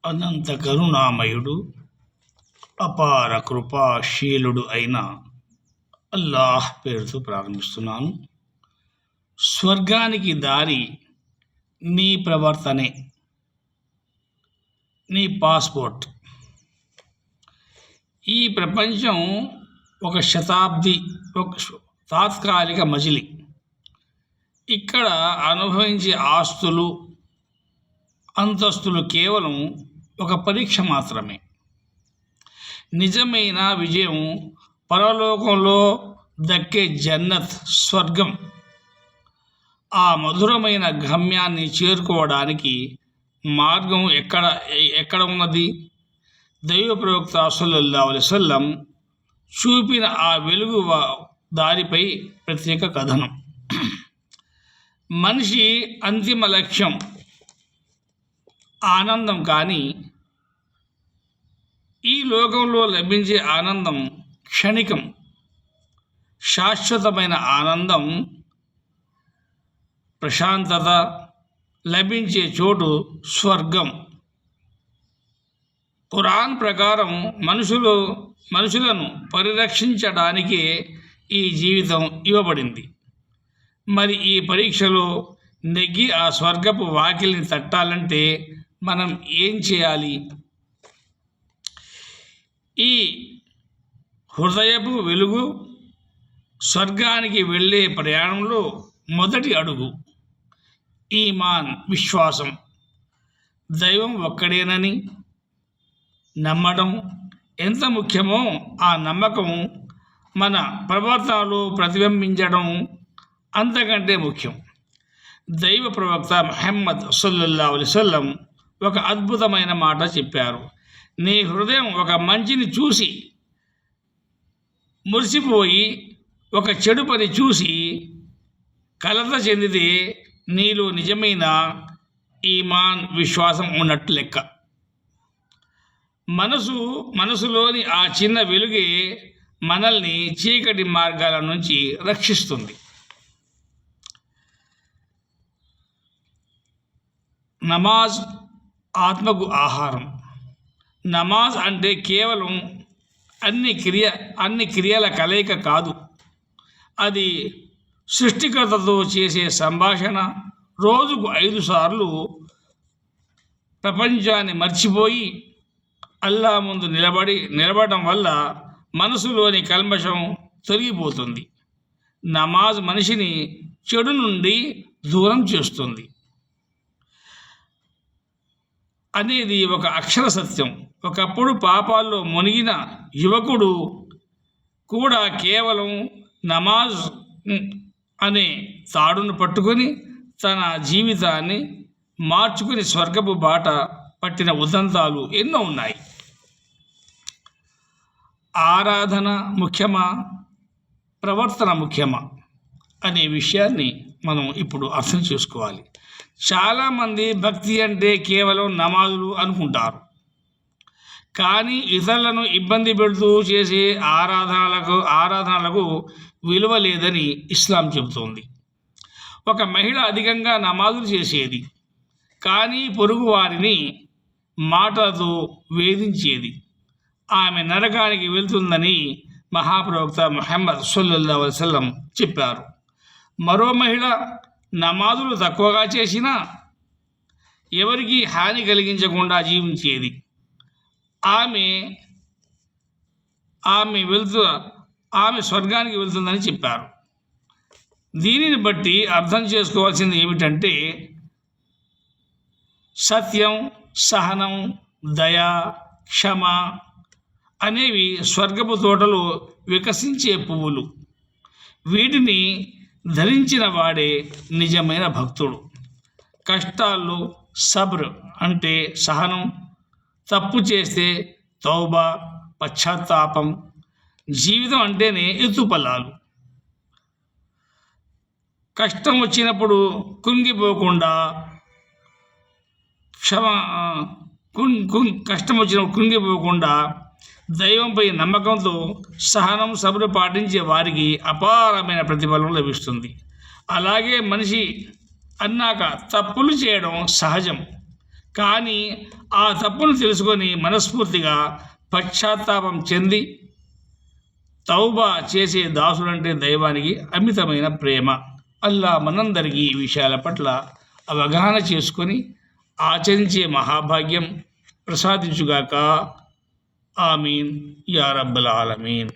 అనంత కరుణామయుడు అపార కృపాశీలుడు అయిన అల్లాహ్ పేరుతో ప్రారంభిస్తున్నాను. స్వర్గానికి దారి నీ ప్రవర్తనే, నీ పాస్పోర్ట్. ఈ ప్రపంచం ఒక శతాబ్ది, ఒక తాత్కాలిక మజిలీ. ఇక్కడ అనుభవించే ఆస్తులు, అంతస్తులు కేవలం ఒక పరీక్ష మాత్రమే. నిజమైన విజయం పరలోకంలో దక్కే జన్నత్, స్వర్గం. ఆ మధురమైన గమ్యాన్ని చేరుకోవడానికి మార్గం ఎక్కడ ఉన్నది? దైవ ప్రవక్త సల్లల్లాహు అలైహి వసల్లం చూపిన ఆ వెలుగు దారిపై ప్రత్యేక కథనం. మనిషి అంతిమ లక్ష్యం ఆనందం, కానీ ఈ లోకంలో లభించే ఆనందం క్షణికం. శాశ్వతమైన ఆనందం, ప్రశాంతత లభించే చోటు స్వర్గం. ఖురాన్ ప్రకారం మనుషులను పరిరక్షించడానికే ఈ జీవితం ఇవ్వబడింది. మరి ఈ పరీక్షలో నెగ్గి ఆ స్వర్గపు వాకిలిని తట్టాలంటే మనం ఏం చేయాలి? ఈ హృదయపు వెలుగు స్వర్గానికి వెళ్ళే ప్రయాణంలో మొదటి అడుగు ఈమాన్, విశ్వాసం. దైవం ఒక్కడేనని నమ్మడం ఎంత ముఖ్యమో, ఆ నమ్మకం మన ప్రవర్తనలో ప్రతిబింబించడం అంతకంటే ముఖ్యం. దైవ ప్రవక్త ముహమ్మద్ సల్లల్లాహు అలైహి వసల్లం ఒక అద్భుతమైన మాట చెప్పారు. నీ హృదయం ఒక మంచిని చూసి మురిసిపోయి ఒక చెడు పని చూసి కలత చెందితే నీలో నిజమైన ఈమాన్, విశ్వాసం ఉన్నట్టు లెక్క. మనసులోని ఆ చిన్న వెలుగే మనల్ని చీకటి మార్గాల నుంచి రక్షిస్తుంది. నమాజ్ ఆత్మకు ఆహారం. నమాజ్ అంటే కేవలం అన్ని క్రియల కలయిక కాదు. అది సృష్టికర్తతో చేసే సంభాషణ. రోజుకు 5 సార్లు ప్రపంచాన్ని మర్చిపోయి అల్లా ముందు నిలబడడం వల్ల మనసులోని కల్మషం తొలగిపోతుంది. నమాజ్ మనిషిని చెడు నుండి దూరం చేస్తుంది అనేది ఒక అక్షర సత్యం. ఒకప్పుడు పాపాల్లో మునిగిన యువకుడు కూడా కేవలం నమాజ్ అనే తాడును పట్టుకొని తన జీవితాన్ని మార్చుకుని స్వర్గపు బాట పట్టిన ఉదంతాలు ఎన్నో ఉన్నాయి. ఆరాధన ముఖ్యమా, ప్రవర్తన ముఖ్యమా అనే విషయాన్ని మనం ఇప్పుడు అర్థం చేసుకోవాలి. చాలామంది భక్తి అంటే కేవలం నమాజులు అనుకుంటారు, కానీ ఇతరులను ఇబ్బంది పెడుతూ చేసే ఆరాధనలకు విలువ లేదని ఇస్లాం చెబుతోంది. ఒక మహిళ అధికంగా నమాజులు చేసేది, కానీ పొరుగు వారిని మాటలతో వేధించేది. ఆమె నరకానికి వెళ్తుందని మహాప్రవక్త ముహమ్మద్ సల్లల్లాహు అలైహి వసల్లం చెప్పారు. మరో మహిళ నమాజులు తక్కువగా చేసినా ఎవరికి హాని కలిగించకుండా జీవించేది. ఆమె స్వర్గానికి వెళ్తుందని చెప్పారు. దీనిని బట్టి అర్థం చేసుకోవాల్సింది ఏమిటంటే, సత్యం, సహనం, దయ, క్షమ అనేవి స్వర్గపు తోటలో వికసించే పువ్వులు. వీటిని ధరించిన వాడే నిజమైన భక్తుడు. కష్టాల్లో సబ్ర్ అంటే సహనం, తప్పు చేస్తే తౌబా, పశ్చాత్తాపం. జీవితం అంటేనే ఎత్తుపల్లాలు. కష్టం వచ్చినప్పుడు కుంగిపోకుండా దైవంపై నమ్మకంతో సహనం, సబరు పాటించే వారికి అపారమైన ప్రతిఫలం లభిస్తుంది. అలాగే మనిషి అన్నాక తప్పులు చేయడం సహజం, కానీ ఆ తప్పును తెలుసుకొని మనస్ఫూర్తిగా పశ్చాత్తాపం చెంది తౌబా చేసే దాసుడంటే దైవానికి అమితమైన ప్రేమ. అల్లా మనందరికీ ఈ విషయాల పట్ల అవగాహన చేసుకొని ఆచరించే మహాభాగ్యం ప్రసాదించుగాక. ఆమీన్ యా రబ్బల్ ఆలమీన్.